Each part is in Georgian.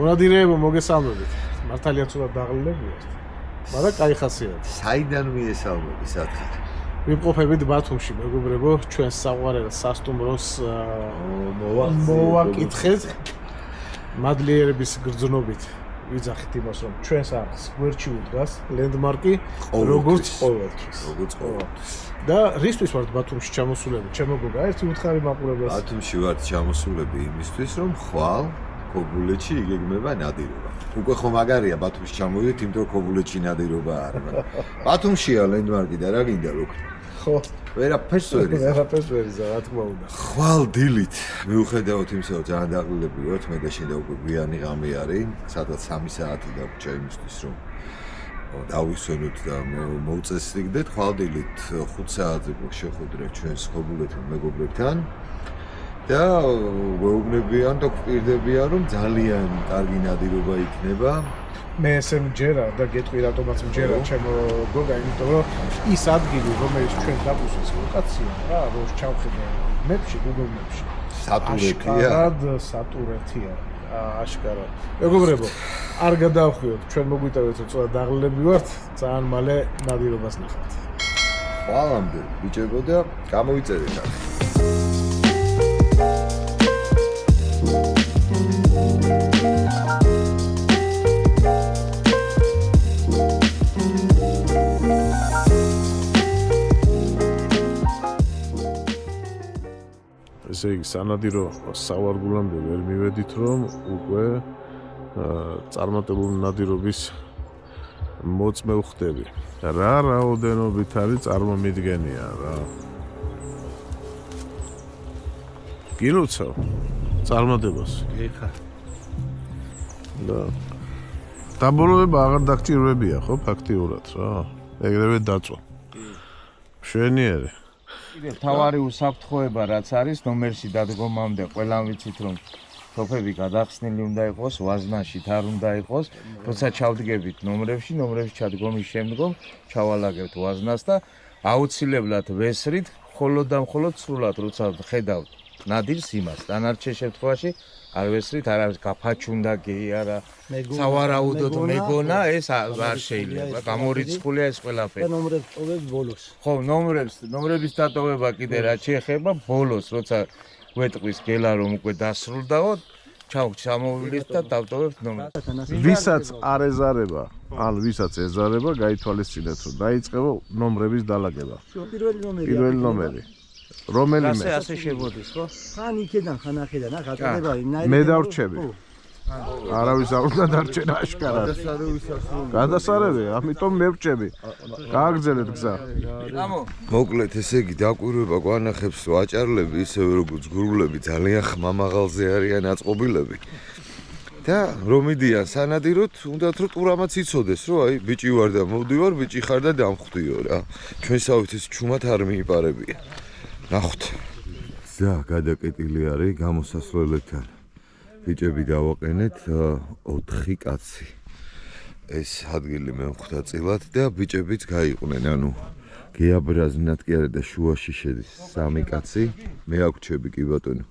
მონადირეებო მოგესალმებით. მართალია ცუდად დაღლილებიათ. მაგრამ კაი ხასიათი. საიდან მიესალმები სათხარ? ვიმყოფებით ბათუმში, მეგობრებო, ჩვენს საყვარელ სასტუმროს მოვაკითხეთ. მადლიერების გრძნობით ვიძახით იმას, რომ ჩვენს არხს გვერდში უდგას ლენდმარკი, როგორც ყოველთვის. და რისთვის ვართ ბათუმში ჩამოსულები? ჩემო გოგა, ერთი უთხარი მაყურებელს. ბათუმში ვართ ჩამოსულები იმისთვის, რომ ხვალ ქობულეთში იგეგმება ნადირობა. უკვე ხო მაგარია ბათუმში ჩამოვიდეთ, იმიტომ რომ ქობულეთში ნადირობა არა. ბათუმშია ლენდმარკი და რა გინდა ლუკ? ხო, ვერაფერს ვერ იზა, რა თქმა უნდა. ხვალ დილით მიუხედავად იმისა, რომ ძალიან დაღლილები ვართ, მე და შენ და უკვე გვიანი ღამე არის, სადღაც 3 საათი დაგვრჩა იმისთვის, რომ დავისვენოთ და მოვწესრიგდეთ. ხვალ დილით 5 საათზე შეხვედრეთ ჩვენს ქობულეთთან მეგობრებთან და გვეუბნებიან და გვპირდებიან, რომ ძალიან კარგი ნადირობა იქნება. მე ესე მჯერა და გეტყვი რატომაც მჯერა ჩემო გოგა, იმიტომ რომ ის ადგილი, რომელიც ჩვენ დაგვუსვეს ლოკაცია, რა, რო ჩავხედე მეფში, Google Maps-ში. სატურეთია. აშკარად. მეგობრებო, არ გადავხვიოთ, ჩვენ მოგვიტევეთ, რომ ცოტა დაღლილები ვართ, ძალიან მალე ნადირობას ნახავთ. ხვალამდე ბიჭებო და გამოვიწერეთ აქ. ესე იგი, სანადირო სავარგულამდე ვერ მივედით, რომ უკვე წარმატებული ნადირობის მოწმე ვხდები. რა რაოდენობით არის წარმომიდგენია რა. გილოცავ წარმატებას. ეხა. და დაბოლოება აღარ დაგჭირვებია, ხო, ფაქტიურად რა. ეგრევე დაწვა. მშვენიერი. თავარი უსაფრთხოება რაც არის ნომერში დადგომამდე ყველამ ვიცით რომ თოფები გადახსნილი უნდა იყოს, ვაზნაშით არ უნდა იყოს, როცა ჩავდგებით ნომრებში ჩადგომის შემდგომ ჩავალაგებთ ვაზნას და აუცილებლად ვესრით, მხოლოდ და მხოლოდ სრულად როცა ხედავთ ნადირს იმას, დანარჩენ შემთხვევაში არ ვესრით, არავის გაფაჩუნდა გეარა, სავარაუდოდ მეგონა, ეს არ შეიძლება. გამორიცხულია ეს ყველაფერი. და ნომრებს ტოვებს ბოლოს. ხო, ნომრების დატოვება კიდე რა შეეხება ბოლოს, როცა გვეტყვის გელა რომ უკვე დასრულდაო, ჩამოვივლით და დავტოვებთ ნომრებს. ვისაც არ ეზარება, ან ვისაც ეზარება, გაითვალისწინეთ, რომ დაიწყება ნომრების დალაგება. პირველი ნომერი. რომელიმე ასე შემოდის, ხო? ხან იქიდან, ხან ახედან, ახ აწდება იმნაირი. მე დავრჩები. არავის არ უნდა დარჩენ აშკარად. გადასარევი, ამიტომ მე ვრჩები. გააგრძელეთ გზა. მოკლედ, ესე იგი, დაკვირვება გვანახებს, რომ აჭარლები ისევე როგორც გურულები ძალიან ხმამაღალზე არიან აწყობილები. და რომ მიდიან სანადიროთ, უნდათ რომ ტურამაც იცოდეს, რომ აი ბიჭი ვარ და მოვდივარ, ბიჭი ხარ და დამხვდიო რა. ჩვენსავით ეს ჩუმად არ მიიპარებია. ნახოთ. ზა გადაკეტილი არის გამოსასვლელებთან. ბიჭები დავაყენეთ 4 კაცი. ეს ადგილი მე მხვდა წილად და ბიჭებიც გაიყვნენ, ანუ გეაბრაზნათ კი არა და შუაში შედის 3 კაცი, მე აგვჩები კი ბატონო.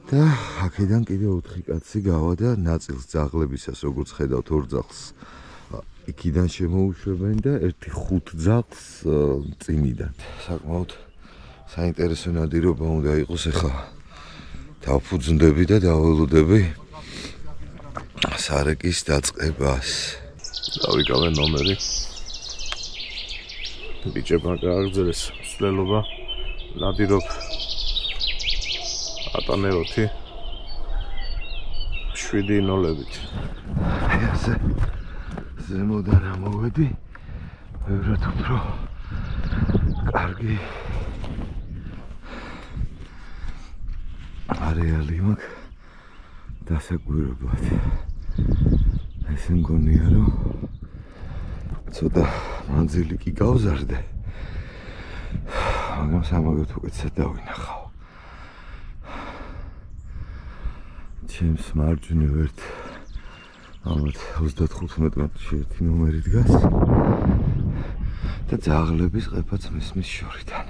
და აქედან კიდე 4 კაცი გავა და ნაწილს ძაღლებისას, როგორც ხედავთ, 2 ძაღლს იქიდან შემოუშვებენ და 1-5 ძაღლს წინიდან. საკმაოდ საინტერესო ნადირობა უნდა იყოს ახლა. დავფუძნდები და დაველოდები სარეკის დაწყებას. დავიკავე ნომერი. ბიჭებმა გააგრძელეს მსვლელობა. ნადირობ ატანეროთი 7-0-ებით. ესე ზემოდან ამოვედი, ბევრად უფრო კარგი არეალი მაქვს დასაკვირებლად. ესე მგონია, რომ ცოტა მანძილი კი გავზარდე, მაგრამ სამაგოთ უკეთესად დავინახავ. ჩემს მარჯვნივ ერთ ალბათ 35 მეტრში ერთი ნომერი დგას და ძაღლების ყეფაც მესმის შორიდან.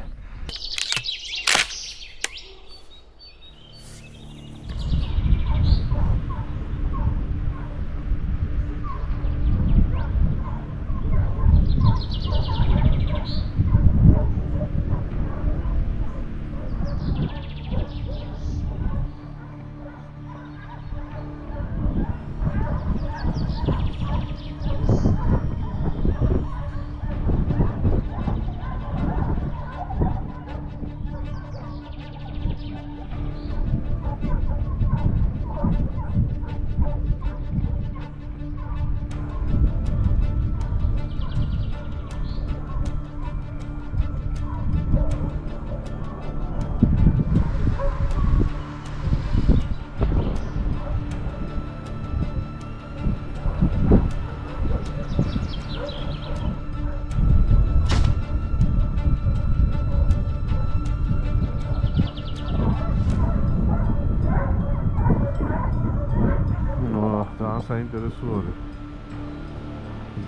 საინტერესო არის.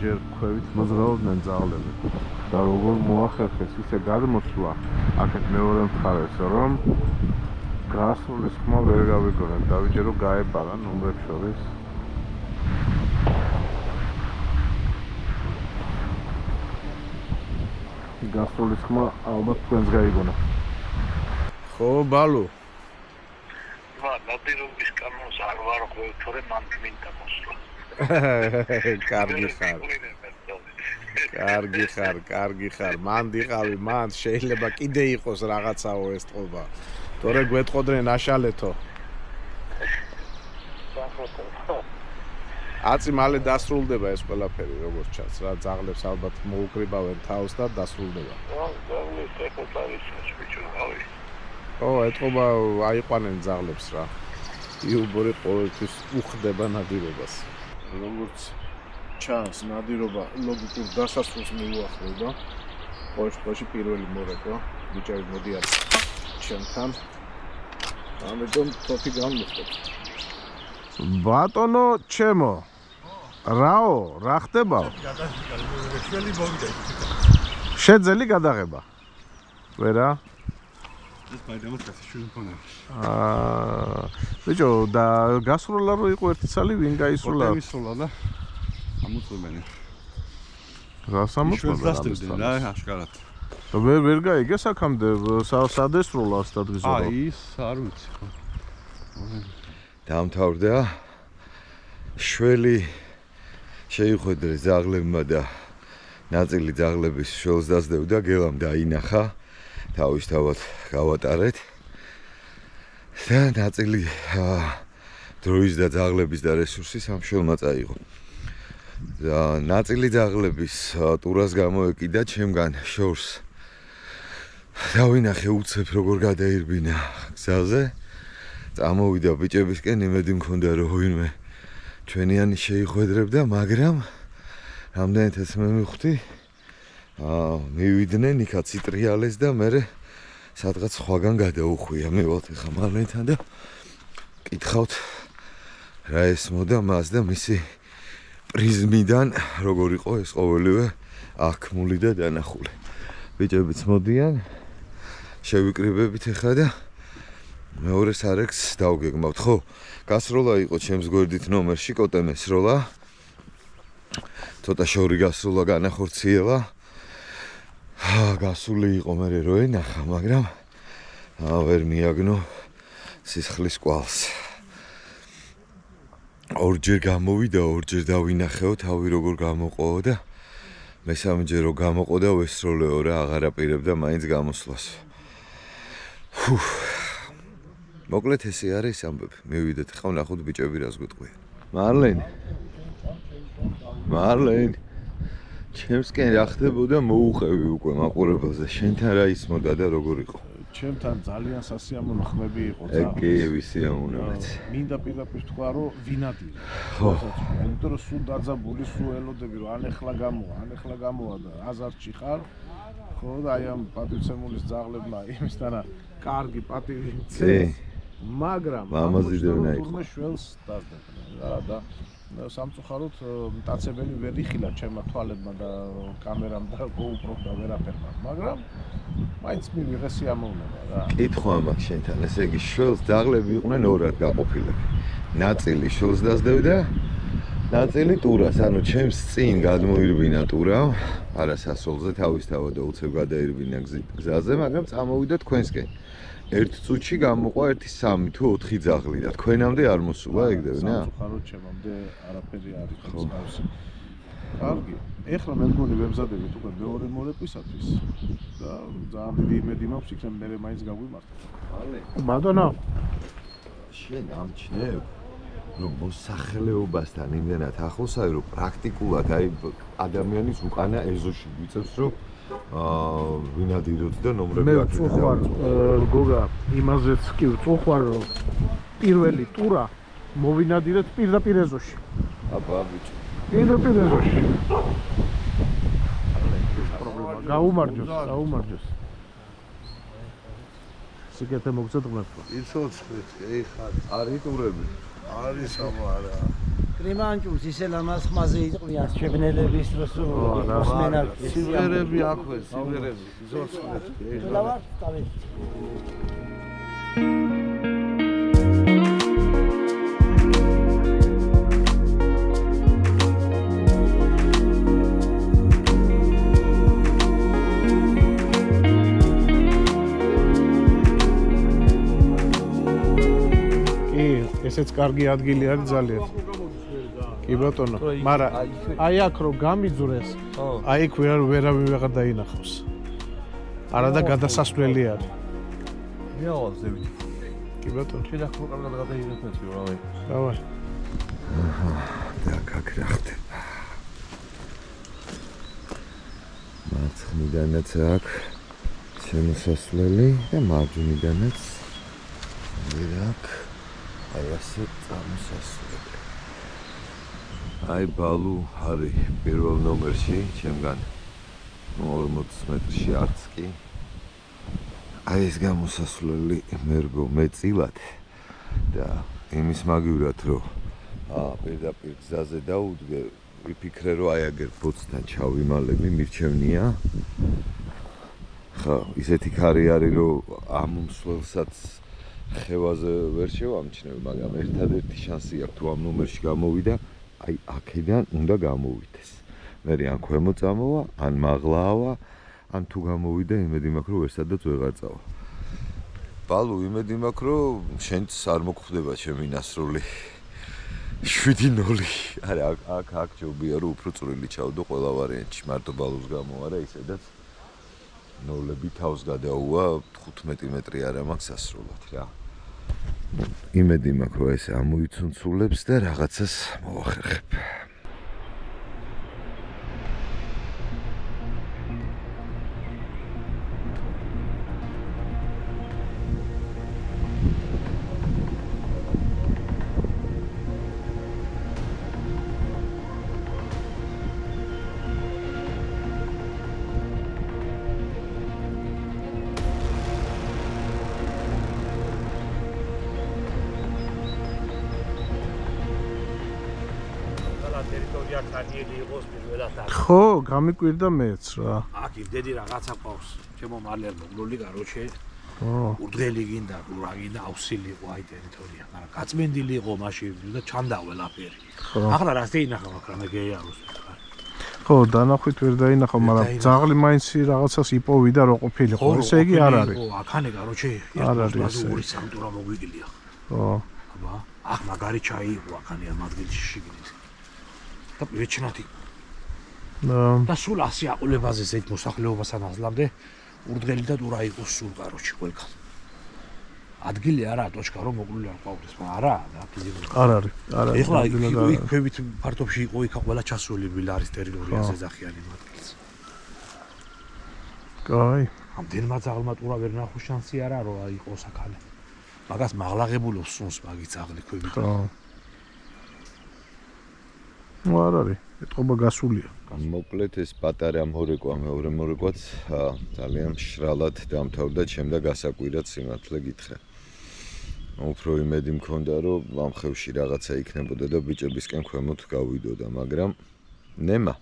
ჯერ ქვევით მოძრაობდნენ ძაღლები და როგორ მოახერხეს ისე გადმოსვლა აქეთ მეორე მხარეს, რომ გასულის ხმა ვერ გავიგონებ, დავიჯერო გაებარა ნომრებს შორის. გასულის ხმა ალბათ თქვენს გაიგონა. ხო, ბალუ. ნადირობის კანონს არ ვარღვევ, თორემ მან მინდა მოსვლა. კარგი ხარ. მან დიყავი, მან შეიძლება კიდე იყოს რაღაცაო ეს თობა. თორე გვეტყოდნენ აშალეთო. აცი მალე დასრულდება ეს ყველაფერი, როგორც ჩანს რა, ძაღლებს ალბათ მოუკრიბავენ თავს და დასრულდება. ო, ეთყობა აიყვანენ ძაღლებს რა. იუბორი ყოველთვის უხდება ნადირობას. როგორც ჩანს, ნადირობა ლოგიკურ დასასრულს მიუახლოვდა. ყოველ შემთხვევაში პირველი მორეკვა, ბიჭები მოდიან ჩემთან. ამიტომ თოფი გამოვხდეთ. ბატონო ჩემო. რაო, რა ხდებაო? შველი მოვიდა. შეძელი გადაღება. ვერა? ეს მაიდამოთქას შვილი მქონდა. ბიჭო, და გასროლა რო იყო ერთი ცალი ვინ გაისროლა? მისროლა და ამოწმენი. რა სამოწმება? რა აშკარად. ვერ გაიგე აქამდე სადესროლა სტადგიზო. ის არ ვიცი ხო. დამთავრდა შველი შეიხვედრეს ძაღლებმა და ნაწილი ძაღლების შველს დასდევდა, გელამ დაინახა, თავისთავად გავატარეთ და ნაწილი დროის და ძაღლების და რესურსის ამ შველმა წაიღო. და ნაწილი ძაღლების ტურას გამოეკიდა ჩემგან შორს. დავინახე უცებ როგორ გადაირბინა გზაზე. წამოვიდა ბიჭებისკენ, იმედი მქონდა რომ ვინმე ჩვენიანი შეიხვედრებდა, მაგრამ რამდენითაც მე მივხვდი, მივიდნენ იქა ციტრიალეს და მე სადღაც სხვაგან გადაუხვია. მივალთ ახლა მალენთან და კითხავთ რა ესმოდა მას და მისი პრიზმიდან როგორ იყო ეს ყოველივე აქმული და დანახული. ბიჭებიც მოდიან, შევიკრიბებით ახლა და მეორე სარეკს დავგეგმავთ, ხო? გასროლა იყო ჩემს გვერდით ნომერში, კოტემეს როლა. ცოტა შორი გასროლა განახორციელა. გასული იყო მე რო ენახა, მაგრამ ვერ მიაგნო სისხლის კვალს. ორჯერ გამოვიდა, ორჯერ დავინახეო თავი როგორ გამოყო და მესამეჯერ რო გამოყო და ვესროლეო რა, აღარ აპირებდა მაინც გამოსვლას. მოკლედ ესე არის ამბები. მივიდეთ ხა ვნახოთ ბიჭები რას გვიტყვიან. მარლენ. ჩემსკენ რა ხდებოდა მოუყევი უკვე მაყურებელზე. შენთან რა ისმოდა და როგორ იყო? ჩემთან ძალიან სასიამოვნო ხმები იყო ძაღლი. ეკი ვისიამოვნებაც. მინდა პირდაპირ თქვა რომ ვინადირე. იმიტომ რომ სულ დაძაბული, სულ ელოდები რომ ანეხლა გამოვა და აზარტში ხარ. ხო და აი ამ პატივცემულის ძაღლებმა იმისთანა კარგი პატივი მცეს. მაგრამ მამაზიდევნა იყო. თურმე შველს დასდებდნენ რა და სამწუხაროდ მტაცებელი ვერ იხილა ჩემმა თვალებმა და კამერამ და GoPro და ვერაფერმა, მაგრამ მაინც მივიღე სიამოვნება რა. კითხვა მაქვს შენთან, ესე იგი შველს ძაღლები იყვნენ ორად გაყოფილები. ნაწილი შველს დასდევდა, ნაწილი ტურას, ანუ ჩემს წინ გადმოირბინა ტურა, არასასოლზე თავისთავად უცებ გადაირბინა გზაზე, მაგრამ წამოვიდა თქვენსკენ. ერთ წუთში გამოყვა 1-3 თუ 4 ძაღლი და თქვენამდე არ მოსულა ეგდევნა? სამწუხაროდ ჩემამდე არაფერი არ იყო მსგავსი. კარგი, ეხლა მე მგონი ვემზადებით უკვე მეორე მორეკვისათვის და ძალიან დიდი იმედი მაქვს იქნებ მე მაინც გაგვიმართოთ. ბატონო, შენ ამჩნევ რომ მოსახლეობასთან იმდენად ახლოს აი რომ პრაქტიკულად აი ადამიანის უკანა ეზოში გვიწევს რომ ვინადიროთ და ნომრები მე ვწუხარ გოგა იმაზეც კი ვწუხარ რომ პირველი ტურა მოვინადირეთ პირდაპირ ეზოში. აბა ბიჭო. პირდაპირ ეზოში. პრობლემა გაუმარჯოს. სიკეთე მოგწეთყნათ. იცოცხლეთ, ეხა არის ტურები. არის აბა რა. კრიმანჭულს ისე ლამაზ ხმაზე იყვიან შეფნელების დროს მოსმენა სივერები აქვე, სივერები, ზოცხლები. ლავა, დავით. ესეც კარგი ადგილი არის ძალიან. კი ბატონო, მაგრამ აი აქ რო გამიძვრეს, აი იქ ვერავინ ვეღარ დაინახავს. არადა გადასასვლელი არის. რეალურად ზევით. კი ბატონო. შეიძლება ხო კარგად გადაიღეთ რა ვე. დავაი. და კაკრა ხდება. მარცხნიდანაც აქ შემოსასვლელი და მარჯვნიდანაც აქ აი ასე წამოსასვლელი. აი ბალუ არის პირველ ნომერში ჩემგან 40 მეტრში არც კი. აი ეს გამოსასვლელი მერგო მეწილად და იმის მაგივრად რომ პირდაპირ გზაზე დაუდგე ვიფიქრე რომ აი აგერ ბოცთან ჩავიმალები მირჩევნია. ხა ისეთი ქარი არის რომ ამ მსვლელსაც ხევაზე ვერ შევამჩნევ, მაგრამ ერთადერთი შანსი აქვს თუ ამ ნომერში გამოვიდა, აი აქედან უნდა გამოვიდეს. მე ან ქვემო წამოვა, ან მაღლაავა, ან თუ გამოვიდა, იმედი მაქვს რომ ვერსადაც ვეღარ წავა. ბალუ, იმედი მაქვს რომ შენც არ მოგხვდება ჩემი ნასროლი 7-0. არა, აქ ჯობია რომ უფრო წვრილი ჩავდო ყველა ვარიანტში, მარტო ბალუს გამო არა, ისედაც ნოლები თავს გადაუვა 15 მეტრი არა მაქვს სასრულად რა. იმედი მაქვს რომ ეს ამოიცუნცულებს და რაღაცას მოვახერხებ. ტერიტორია ქანიელი იყოს პირველად აქ. ხო, გამიკვირდა მეც რა. აქ იმდენი რაღაცა ყავს. ჩემო მალერ მოგლული გაროჩე. ხო. ურდგელი გინდა, რა გინდა, ავსილი იყო აი ტერიტორია. მაგრამ გაწმენდილი იყო მაშინ და ჩანდა ყველაფერი. ახლა რა შეინახავ აქ რამე გეიაროს. ხო, დანახვით ვერ დაინახავ, მაგრამ ძაღლი მაინც რაღაცას იპოვიდა რო ყოფილიყო. ესე იგი არ არის. ხო, აქანე გაროჩე არ არის ესე. ორი სამტურა მოგვიგილია. ხო. აბა, აქ მაგარი ჩაი იყო აქანე ამ ადგილში შიგნით. და ვეჩნათი. და სულ 100 აყოლებაზე ზეთ მოსახლეობასთან აზლამდე ურდგელი და ტურა იყო სულ გაროჩე ყველგან. ადგილი არაა ტოჩკა რომ მოკლული არ ყავდეს, მაგრამ არა, აქ არ არის. არ არის. ეხლა იქ ქვევით ფართობში იყო იქ ყველა ჩასული ვილარის ტერიტორიაზე ზახიანი ადგილს. კაი. ამდენმა ძაღლმა ტურა ვერ ნახოს შანსი არა რომ იყოს აქალე. მაგას მაღლაღებულობს სუნს მაგი ძაღლი ქვევით. ხო. ნუ არ არის, ეთყობა გასულია. მოკლედ ეს პატარა მორეკვა, მეორე მორეკვაც ძალიან მშრალად დამთავრდა ჩემ და გასაკვირად სიმართლე გითხრა. უფრო იმედი მქონდა რომ ამ ხევში რაღაცა იქნებოდა და ბიჭებისკენ ქვემოთ გავიდოდა, მაგრამ ნემა.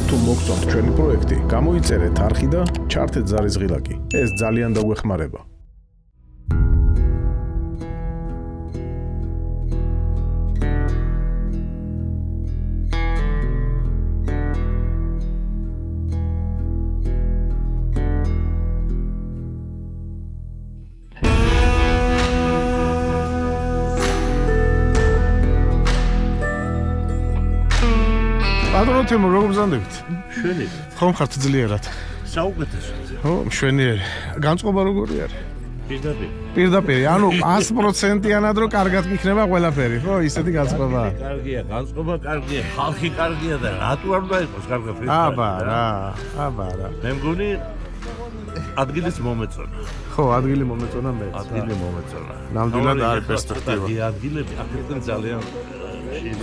თუ მოგწონთ ჩვენი პროექტი, გამოიწერეთ არხი და ჩართეთ ზარისღილაკი. ეს ძალიან დაგვეხმარება. ბატონო თემო, როგორ გზანდებით? შვენიერი. ხომ ხართ ძლიერად? საუკეთესო. ხო, შვენიერი. განწყობა როგორი არის? პირდაპირ. პირდაპირ, ანუ 100%-იანად რომ კარგად იქნება ყველაფერი, ხო? ისეთი განწყობა. კარგია, განწყობა კარგია, ხალხი კარგია და რატო არ უნდა იყოს კარგი ფერი? აბა რა. მე მგონი ადგილის მომეწონა. ხო, ადგილი მომეწონა მეც. ადგილი მომეწონა. ნამდვილად არის პერსპექტივა. ადგილები აქედან ძალიან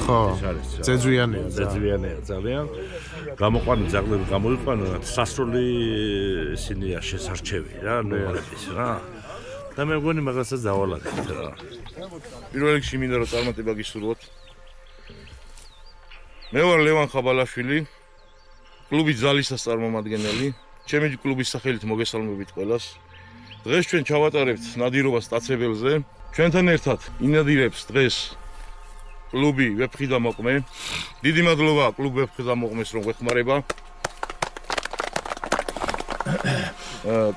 ხო, ძეძვიანია. ძეძვიანია ძალიან. გამოყვანი ძაღლები გამოიყვანა სასროლი სინია შესარჩევი რა, ნომრების რა. და მე მგონი მაგასაც დავალაგეთ რა. პირველ რიგში მინდა რომ წარმატება გისურვოთ. მე ვარ ლევან ხაბალაშვილი, კლუბის ძალისას წარმომადგენელი. ჩემი კლუბის სახელით მოგესალმებით ყველას. დღეს ჩვენ ჩავატარებთ ნადირობას სტაცებელზე. ჩვენთან ერთად ინადირებს დღეს კლუბი ვეფხი და მოყმე. დიდი მადლობა კლუბ ვეფხი და მოყმეს რომ გვეხმარება.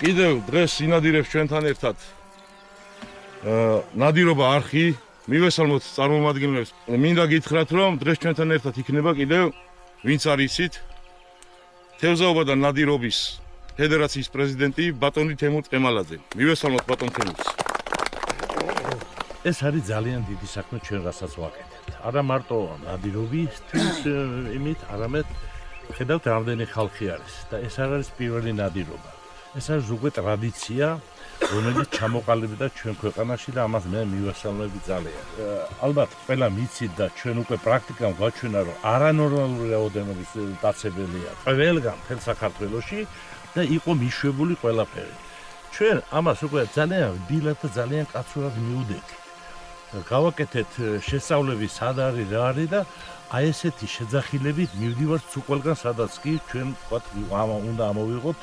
კიდევ დღეს ინადირებს ჩვენთან ერთად ნადირობა არხი. მივესალმოთ წარმომადგენლებს. მინდა გითხრათ რომ დღეს ჩვენთან ერთად იქნება კიდევ ვინც არ იცით თევზაობა და ნადირობის ფედერაციის პრეზიდენტი ბატონი თემურ ყემალაძე. მივესალმოთ ბატონ თემურს. ეს არის ძალიან დიდი საქმე ჩვენ რასაც ვაკეთებთ. არა მარტო ნადირობისთვის იმით, არამედ ხედავთ რამდენი ხალხი არის და ეს არ არის პირველი ნადირობა. ეს არის უკვე ტრადიცია, რომელიც ჩამოყალიბდა ჩვენ ქვეყანაში და ამას მე მივესალმები ძალიან. ალბათ ყველა მიცით და ჩვენ უკვე პრაქტიკამ გვაჩვენა რომ არანორმალური რაოდენობის დაცებელია ყველგან მთელ საქართველოში და იყო მიშვებული ყველაფერი. ჩვენ ამას უკვე ძალიან დილად და ძალიან კაცურად მივდებით. გავაკეთეთ შესწავლები სად არის რა არის და აი ესეთი შეძახილებით მივდივართ სულ ყველგან სადაც კი ჩვენ ვთქვათ უნდა ამოვიღოთ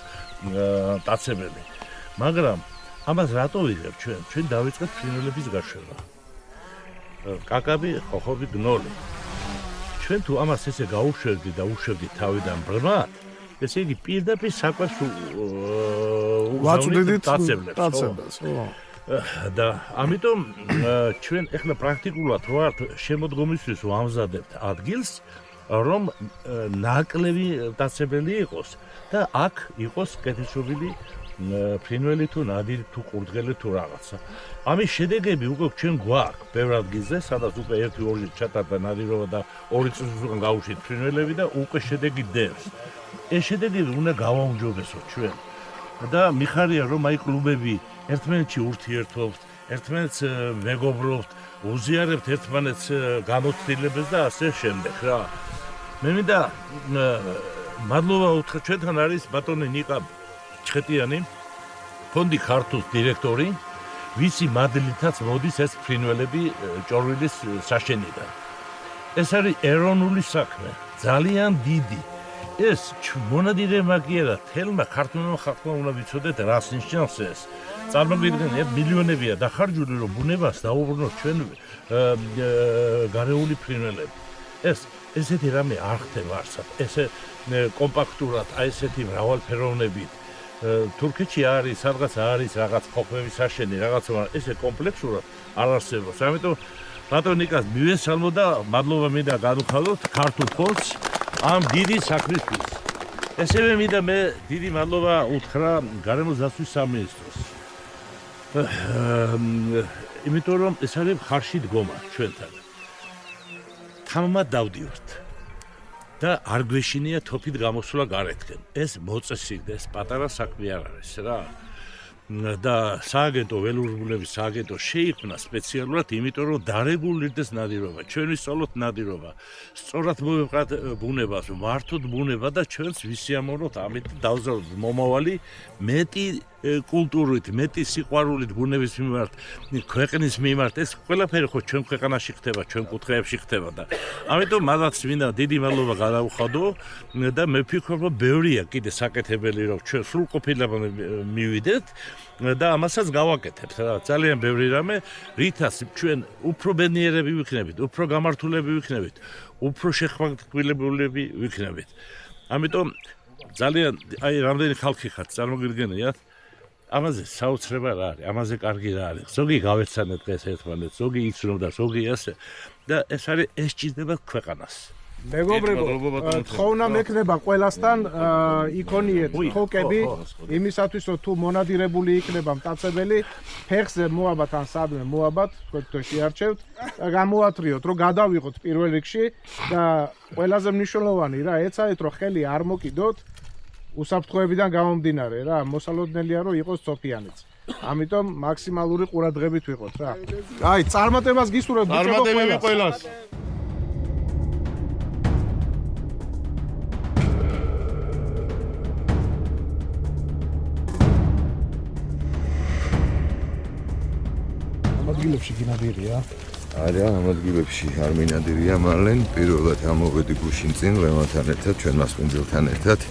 დაცებელი. მაგრამ ამას რატო ვიღებ ჩვენ? ჩვენ დავიწყეთ ფრინველების გაშვება. კაკაბი, ხოხობი, გნოლი. ჩვენ თუ ამას ესე გაუშვებდი და უშვებდი თავიდან ბრმად, ესე იგი პირდაპირ საკვებს ვაწვდიდით დაცებელს. და ამიტომ ჩვენ ახლა პრაქტიკულად ვართ შემოდგომისთვის ვამზადებთ ადგილს, რომ ნაკლები დაცებელი იყოს და აქ იყოს კეთილშობილი ფრინველი თუ ნადირი თუ ყურძღელი თუ რაღაცა. ამის შედეგები უკვე ჩვენ გვაქვს ბევრ ადგილზე, სადაც უკვე 1-2 ჩატარდა ნადირობა და 2 წლის უკან გავუშვით ფრინველები და უკვე შედეგი დევს. ეს შედეგები უნდა გავაუმჯობესოთ ჩვენ. და მიხარია რომ აი კლუბები ერთმანეთში ურთიერთობთ, ერთმანეთს მეგობრობთ, უზიარებთ ერთმანეთს გამოცდილებებს და ასე შემდეგ რა. მე მინდა მადლობა უთხრა ჩვენთან არის ბატონი ნიკა ჩხეტიანი, ფონდი ქართუს დირექტორი, ვისი მადლითაც მოდის ეს ფრინველები ჭორვილის საშენიდან. ეს არის ეროვნული საქმე, ძალიან დიდი. ეს მონადირეებმა კი არა, თელმა ქართულმა ხალხმა უნდა ვიცოდეთ რას ნიშნავს ეს. წარმოგიდგენთ, მილიონებია დახარჯული რომ ბუნებას დაუბრუნოთ ჩვენ გარეული ფრინველები. ესეთი რამე არ ხდება არსად. ესე კომპაქტურად, აი ესეთი მრავალფეროვნებით. თურქეთში არის, სადღაც არის რაღაც ხოხბების საშენი, რაღაცა, ესე კომპლექსურად არ არსებობს. ამიტომ ბატონ ნიკას მივესალმო და მადლობა მინდა განუხალოთ ქართულ ფონდს ამ დიდი საქმისთვის. ესევე მინდა მე დიდი მადლობა უთხრა გარემოს დაცვის სამინისტროს. იმიტომ რომ ეს არის ხარში დგომა ჩვენთან. თამამად დავდივართ. და არ გვეშინია თოფით გამოსვლა გარეთკენ. ეს მოწესრიგდა, ეს პატარა საქმე არ არის რა. და სააგენტო ველურბუნების სააგენტო შეიქმნა სპეციალურად, იმიტომ რომ დარეგულირდეს ნადირობა. ჩვენ ვისწავლოთ ნადირობა. სწორად მოვიყავთ ბუნებას, ვართოთ ბუნება და ჩვენც ვისიამოვნოთ, ამით დავზარდოთ მომავალი მეტი კულტურით, მეტი სიყვარულით ბუნების მიმართ, ქვეყნის მიმართ. ეს ყველაფერი ხო ჩვენ ქვეყანაში ხდება, ჩვენ კუთხეებში ხდება და ამიტომ მადლაც მინდა დიდი მადლობა გადავუხადო და მე ვფიქრობ, რომ ბევრია კიდე საკეთებელი, რომ ჩვენ სრულყოფილად მივიდეთ და ამასაც გავაკეთებთ რა. ძალიან ბევრი რამე, რითაც ჩვენ უფრო ბედნიერები ვიქნებით, უფრო გამართულები ვიქნებით, უფრო შეხვედრილები ვიქნებით. ამიტომ ძალიან აი რამდენი ხალხი ხართ, წარმოგიდგენიათ. ამაზე საოცრება რა არის, ამაზე კარგი რა არის. ზოგი გავეცანეთ დღეს ერთმანეთს, ზოგი იცნობდა, ზოგი ასე და ეს არის ეს ჭირდება ქვეყანას. მეგობრებო, თხოვნა მექნება ყველასთან იქონიეთ ხოკები იმისათვის რომ თუ მონადირებული იქნება მტაცებელი, ფეხზე მოაბათ ან სადმე მოაბათ, თქვენ შეარჩევთ და გამოათრიოთ, რომ გადავიღოთ პირველ რიგში და ყველაზე მნიშვნელოვანი რა, ეცადეთ რომ ხელი არ მოკიდოთ უსაფრთხოებიდან გამომდინარე რა, მოსალოდნელია რომ იყოს სოფიანიც. ამიტომ მაქსიმალური ყურადღებით ვიყოთ რა. აი, წარმატებას გისურვებთ ბიჭებო ყველას. ადგილებში გინადირია არა ამ ადგილებში არ მინადირია მალენ პირველად ამოვედი გუშინ წინ ლევანთან ერთად ჩვენ მასპინძელთან ერთად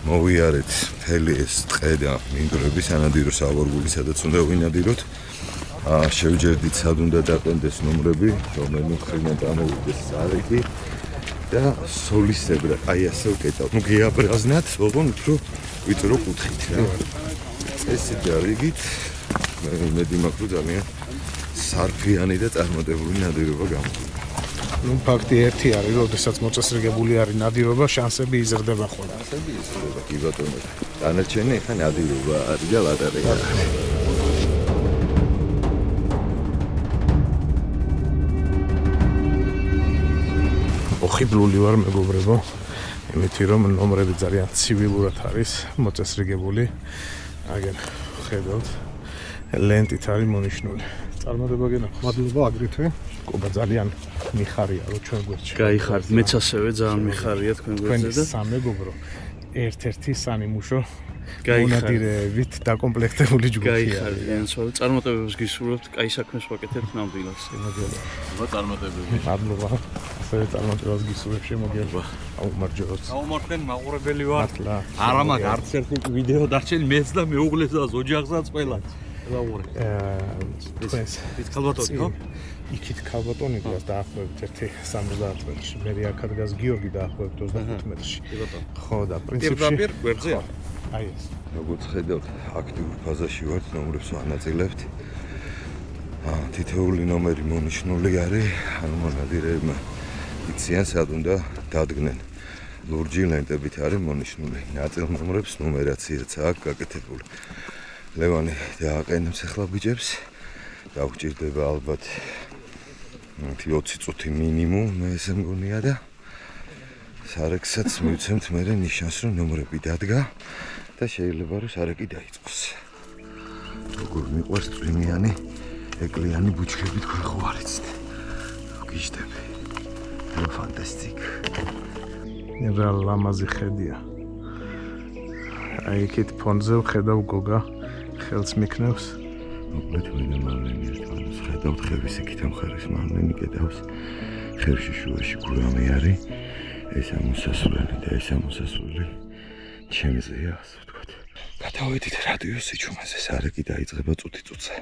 მოვიარეთ მთელი ეს ტყე და მინდვრები სანადირო სავარგული სადაც უნდა ვინადიროთ შევჯერდით სად უნდა დაყენდეს ნომრები რომელი მხრიდან გამოვიდეს სარიკი და სოლისებრად აი ასე ვკეტავთ ნუ გეაბრაზნათ ოღონ უფრო ვიწრო კუთხით რა წესი და რიგით მედი მაქვს ძალიან სარფიანი და წარმატებული ნადირობა გამოგვიყვება. ნუ ფაქტი ერთი არის, როდესაც მოწესრიგებული არის ნადირობა, შანსები იზრდება ხოლმე. შანსები იზრდება, კი ბატონო. დანარჩენი ხა ნადირობა არის და ლატარია. ოხიბლული ვარ მეგობრებო, იმითი რომ ნომრები ძალიან ცივილურად არის მოწესრიგებული. აგერ ხედავთ, ლენტით არის მონიშნული. წარმატება გენახავს. მადლობა აგრეთვე. ყობა ძალიან მიხარია რომ ჩვენ გვერდში. გაიხართ, მეც ასევე ძალიან მიხარია თქვენ გვერდზე და სამეგობრო ერთ-ერთი სანიმუშო მონადირეებით დაკომპლექტებული ჯგუფია. გაიხართ, განსხვავებით წარმატებებს გისურვებთ, კაი საქმეს ვაკეთებთ ნამდვილად. მოგება წარმატებები. მადლობა. ასევე წარმატებას გისურვებ შემოგიერთვა. აუმარჯოს. გაუმართლენ მაყურებელი ვარ. მართლა. არა მაგ არც ერთი ვიდეო დარჩენ მეც და მეუღლეს და ოჯახსაც ყველას. ის ქალბატონი ხო? იქით ქალბატონი დგას დაახლოებით 1.70 მეტრში. მე აქ დგას გიორგი დაახლოებით 25 მეტრში. ხო და პრინციპში პირდაპირ გვერდზე არ. აი ეს. როგორც ხედავთ, აქტიურ ფაზაში ვართ, ნომრებს ვანაწილებთ. თითოეული ნომერი მონიშნული არის, ანუ მონადირეებმა იციან სად უნდა დადგნენ. ლურჯი ლენტებით არის მონიშნული. ნაწილ ნომრებს ნუმერაციაც აქვს გაკეთებული. ლევანი დააყენებს ახლა ბიჭებს. დაგვჭირდება ალბათ 20 წუთი მინიმუმ, მე ესე მგონია და სარეკსაც მივცემთ მე ნიშანს რომ ნომრები დადგა და შეიძლება რომ სარეკი დაიწყოს. როგორ მიყვარს წვიმიანი, ეკლიანი ბუჩქები თქვენ ხო არიცით? გიჟდები. ფანტასტიკ. რა ლამაზი ხედია. აი იქით ფონზე ვხედავ გოგა ხელს მიქნევს. მოკლედ მე და მალენი ერთმანეთს ხედავთ ხევის იქით ამხარის მალენი კედავს. ხევში შუაში გურამი არის. ეს ამოსასვლელი და ეს ამოსასვლელი ჩემზეა, ასე ვთქვათ. გადავედით რადიოს სიჩუმეზე, სარეკი დაიწყება წუთი-წუთზე.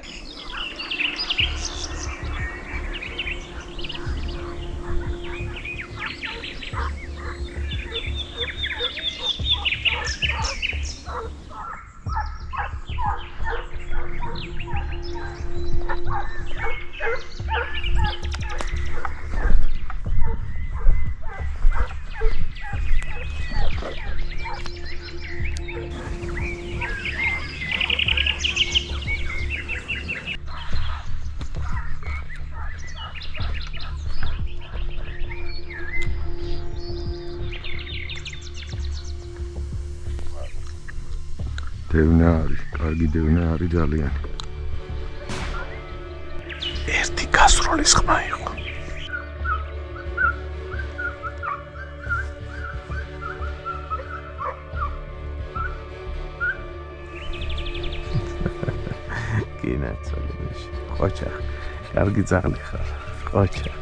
დევნა არის, კარგი დევნა არის ძალიან. ერთი გასროლის ხმა იყო. კინაცოლებში. ხოჭა. კარგი ძაღლი ხარ. ხოჭა.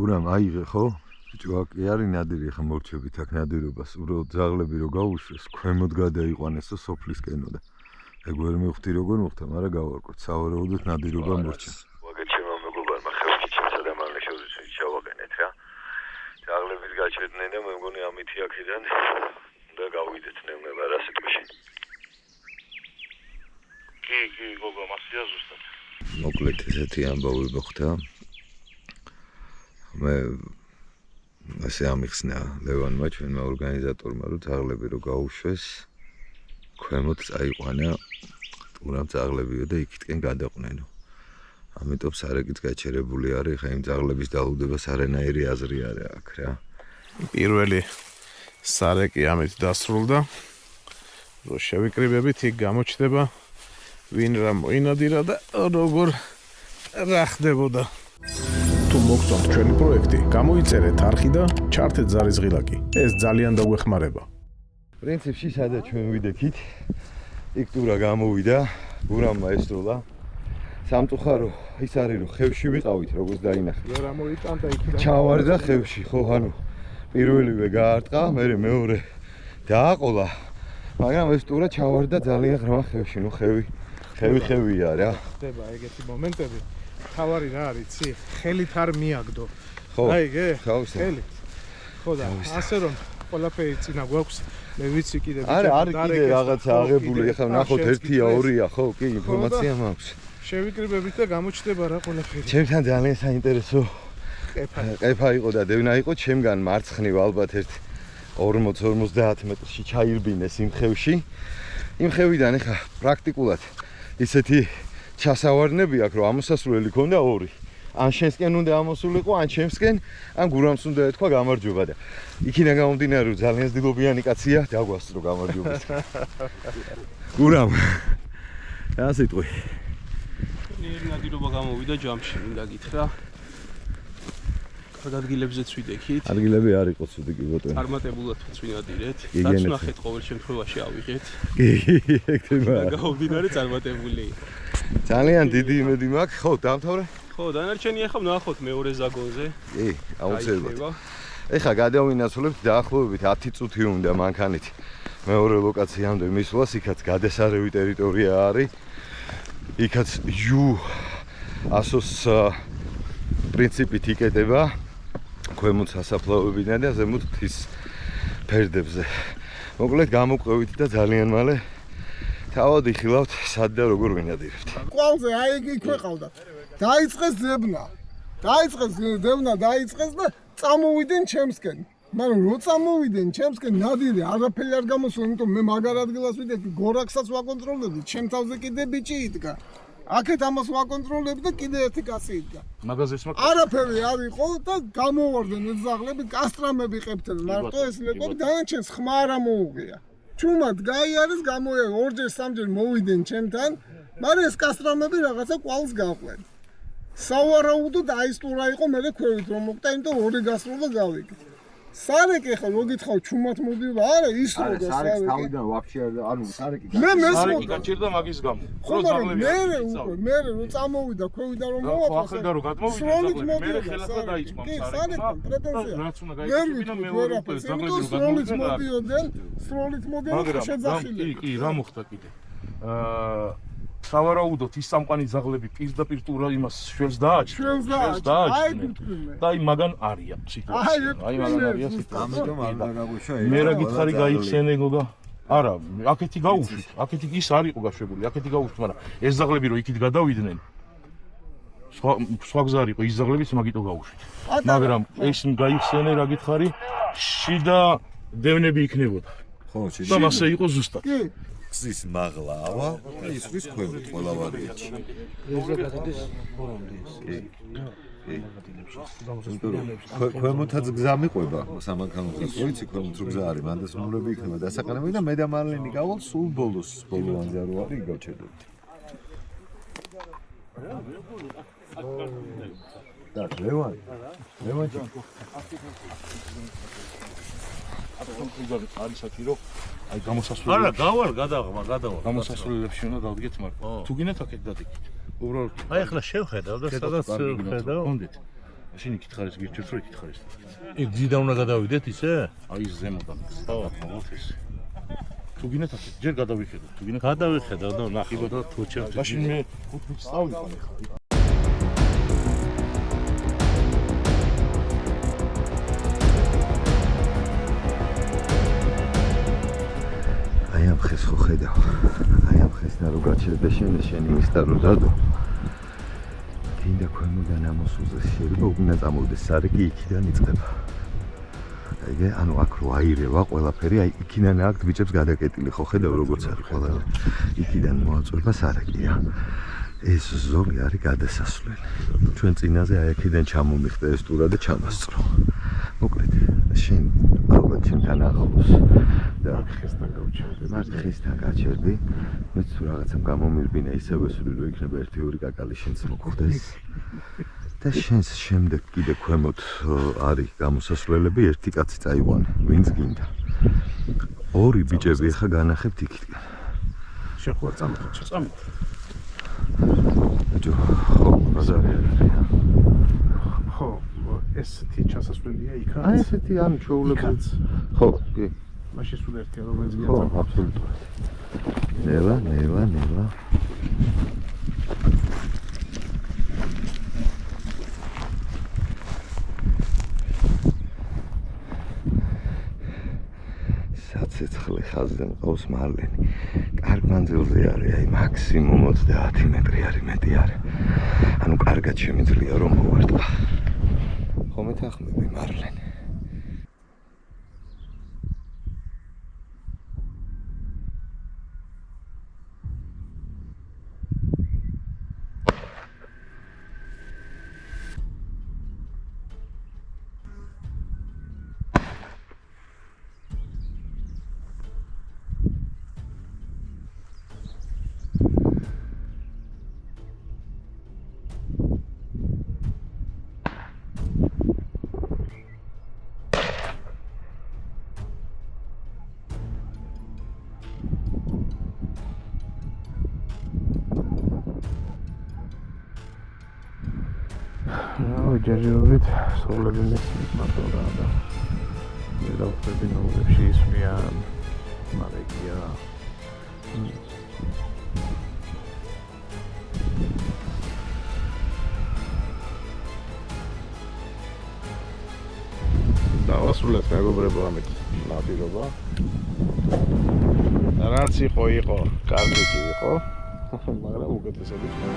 გურამ აიღე ხო? ბიჭო აქ არის ნადირი ხა მორჩებით აქ ნადირობას. უბრალოდ ძაღლები რო გაუშვეს, ქვემოთ გადაიყვანეს და სოფლისკენო და ეგ ვერ მივხვდი როგორ მოხდა, მაგრამ გავარკვევთ. სავარაუდოდ ნადირობა მორჩა. მოგეჩემო მეგობარმა ხევში ჩემსა და მალე შევძვით ჩავაგენეთ რა. ძაღლებით გაჩერდნენ და მე მგონი ამითი აქედან უნდა გავიდეთ ნეუნება რა სიტყვაში. კი, გოგო, მასია ზუსტად. მოკლედ ესეთი ამბავი მოხდა. მე ასე ამიხსნა ლევანმა ჩვენმა ორგანიზატორმა რომ ძაღლები რო გაუშვეს ქვემოთ წაიყვანა ტურამ ძაღლებიო და იქითკენ გადაყვნენო. ამიტომ სარეკიც გაჩერებული არის, ხა იმ ძაღლების დალუდებას არანაირი აზრი არა აქ რა. პირველი სარეკი ამით დასრულდა. რო შევიკრიბებით, იქ გამოჩნდება ვინ რა მოინადირა და როგორ რა ხდებოდა. თუ მოგწონთ ჩვენი პროექტი, გამოიწერეთ არხი და ჩართეთ ზარისღილაკი. ეს ძალიან დაგვეხმარება. პრინციპში სადაც ჩვენ ვიდექით, იქ ტურა გამოვიდა, გურამმა ესროლა. სამწუხარო ის არის რომ ხევში ვიყავით, როგორც დაინახეთ. რა მოიტანდა იქიდან? ჩავარდა ხევში, ხო, ანუ პირველივე გაარტყა, მერე მეორე დააყოლა. მაგრამ ეს ტურა ჩავარდა ძალიან ღრმა ხევში, ნუ ხევია რა. ხდება ეგეთი მომენტები. თავარი რა არის, ცი? ხელით არ მიაგდო. ხო. აიგე? თავისა. ხელით. ხო და ასე რომ ყველაფერი წინა გვაქვს. მე ვიცი კიდე არა, არის კიდე რაღაცა აღებული, ეხლა ნახოთ 1-ია, 2-ია, ხო, კი, ინფორმაცია მაქვს. შევიკრიბებით და გამოჩნდება რა ყველაფერი. ჩემთან ძალიან საინტერესო ყეფა იყო და დევნა იყო ჩემგან მარცხნივ ალბათ ერთ 40-50 მეტრში ჩაირბინეს იმ ხევში. იმ ხევიდან ეხლა პრაქტიკულად ისეთი ჩასავარნები აქვს, რომ ამოსასვლელი ქონდა 2. ან შენსკენ უნდა ამოსულიყო, ან ჩემსკენ, ან გურამს უნდა ეთქვა გამარჯობა და იქიდან გამომდინარე რომ ძალიან ძილობიანი კაცია, დაგვასწრო გამარჯობას. გურამ. რა სიტყვი? ნადირობა გამოვიდა ჯამში, მინდა გითხრა. კარგ ადგილებზეც ვიდექით. ადგილები არ იყო ცუდი კი ბოტონი. წარმატებულად ვინადირეთ. დაწნახეთ ყოველ შემთხვევაში ავიღეთ. კი, ექტიმა. გამოვდინარე წარმატებული. ძალიან დიდი იმედი მაქვს, ხო, დამთავრე? ხო, დანარჩენი ახლა ვნახოთ მეორე ზაგონზე. კი, აუცილებლად. ეხლა გადავინაცვლებთ დაახლოებით 10 წუთი უნდა მანქანით. მეორე ლოკაციამდე მისვლას, იქაც გადასარევი ტერიტორია არის. იქაც ასოს პრინციპით იკეტება ქვემოთ სასაფლაოებიდან და ზემოთ მთის ფერდებზე. მოკლედ გამოყვევით და ძალიან მალე თავად იხილავთ სად და როგორ ვინადირებთ. კვალზე აი იგი ქვეყავდა. დაიწყეს ძებნა. დაიწყეს და წამოვიდნენ ჩემსკენ. მაგრამ რო წამოვიდნენ ჩემსკენ ნადირი არაფერი არ გამოსულა, იმიტომ მე მაგარ ადგილას ვიდექი, გორაკსაც ვაკონტროლებდი, ჩემ თავზე კიდე ბიჭი იდგა. აქეთ ამას ვაკონტროლებ და კიდე ერთი კაცი იდგა. მაგაზეს მაგ არაფერი არ იყო და გამოვარდნენ ეძაღლები, კასტრამები ყებდნენ მარტო ეს ლეკები, დანარჩენს ხმა არ მოუღია. ჩუმად გაიარეს, გამოია ორჯერ სამჯერ მოვიდნენ ჩემთან, მაგრამ ეს კასტრამები რაღაცა კვალს გაყვნენ. სავარაუდოდ აი ეს ტურა იყო მე ქვევით რომ მოკტა, იმიტომ ორი გასროლა გავიგე. სარეკი ახლა რო გითხავ ჩუმად მოდიოდა, არა ისროდა სარეკი. სარეკი თავიდან ვაფშე ანუ სარეკი სარეკი გაჭირდა მაგის გამო. ხო, მაგრამ მე რო წამოვიდა ქვევიდან რომ მოვაფასე. ახლა რო გადმოვიდა, სროლით მოდიოდა. ხელახლა დაიწყო კი, სარეკი. სარეკი პრეტენზია. რაც უნდა გაიწვინა მეორე ზაგლები სროლით მოდიოდნენ, შეძახილი. კი, რა მოხდა კიდე. სავარაუდოდ ის სამყარო ზაღლები პირდაპირ ტურა იმას შველს დააჭრა. და აი მაგან არია სიტუაცია. აი მაგან არია სიტუაცია. ამიტომ არ დაგაგვიშვა. მე რა გითხარი გაიხსენე გოგა? არა, აქეთი გაუშვით. აქეთი ის არ იყო გაშვებული. აქეთი გაუშვით, მაგრამ ეს ზაღლები რო იქით გადავიდნენ. სხვა გზა არ იყო, ის ზაღლებიც მაგიტო გაუშვით. მაგრამ ეს გაიხსენე რა გითხარი? შიდა დევნები იქნებოდა. ხო, შიდა. და მასე იყო ზუსტად. კი. ის მაღლავა და ისვის ქვემოთ ყველა ვარიანტი. ქვემოთაც გზა მიყვება სამანქანოთაც, რო იცი ქვემოთ რო გზა არის, მანდასმულები იქნება დასაყენებელი და მე და მალენი გავალ სულ ბოლოს, ბოლოანზე რო არის გავჩერდებით. და ლევან არის საჭირო აი გამოსასვლელი. არა, გავალ, გადაღმა. გამოსასვლელებში უნდა დავდგეთ, მაგრამ თუ გინდათ აქეთ დადიკით. უბრალოდ აი ახლა შევხედავ და სადაც ხედავ. გონდეთ. მაშინ იქით ხარეს გირჩევთ, რომ იქით ხარეს. იქ ძიდან უნდა გადავიდეთ ისე? აი ეს ზემოდან. ხო, ეს. თუ გინდათ აქეთ, ჯერ გადავიხედოთ. თუ გინდათ გადავიხედავ და ნახიბო და თუ ჩემ. მაშინ მე 5 წუთს წავიყვან ახლა. ამ ხეს ხო ხედავ. აი ამ ხესთან რო გაჩერდა შენი მისტა რო დადო. დინდა ქვემოდან ამოსულზე შეიძლება უკნა წამოვიდეს სარეკი იქიდან იწყება. აიგე, ანუ აქ რო აირევა ყველაფერი, აი იქიდან აქ ბიჭებს გადაკეტილი ხო ხედავ როგორც არის ყველა. იქიდან მოაწვება სარეკია. ეს ზოგი არის გადასასვლელი. ჩვენ წინაზე აი აქედან ჩამომიხდა ეს ტურა და ჩამასწრო. მოკლედ, შენ ალბათ ჩემს ჩვენთან ახლოს. და ხესთან გავჩერდი. მას ხესთან გაჩერდი. მეც თუ რაღაცამ გამომირბინა ისევე სული რომ იქნება 1-2 კაკალი შენც მოხდეს. და შენს შემდეგ კიდე ქვემოთ არის გამოსასვლელები, ერთი კაცი წაიყვანა, ვინც გინდა. ორი ბიჭები ახლა განახებთ იქიდან. შეხوار წამოდი. ჯო, ხო, ბაზარი არის. ხო, ესეთი ჩასასვლელია იქაც. აი ესეთი ან ჩვეულებრივ. ხო, კი. მაშინ სულ ერთია რომელიც ხო, გიაწამო. აბსოლუტურად. ნელა. საცეცხლე ხაზზე მყავს მარლენი. კარგ მანძილზე არის, აი მაქსიმუმ 30 მეტრი არის, მეტი არის. ანუ კარგად შემიძლია რომ მოვარტყა. ხომ ეთანხმები მარლენი? ჯერჯერობით სულები მესმის მარტო და მიდავხვები ნომრებში ისმიან მარეკია დავასრულეთ მეგობრებო ამით ნადირობა რაც იყო კარგი იყო მაგრამ უკეთესად იყო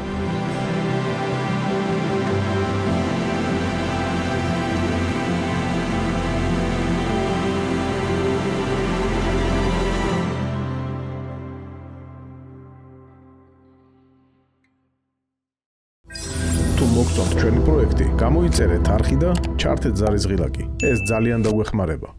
მოგწონთ ჩვენი პროექტი, გამოიწერეთ არხი და ჩართეთ ზარიზღილაკი. ეს ძალიან დაგვეხმარება.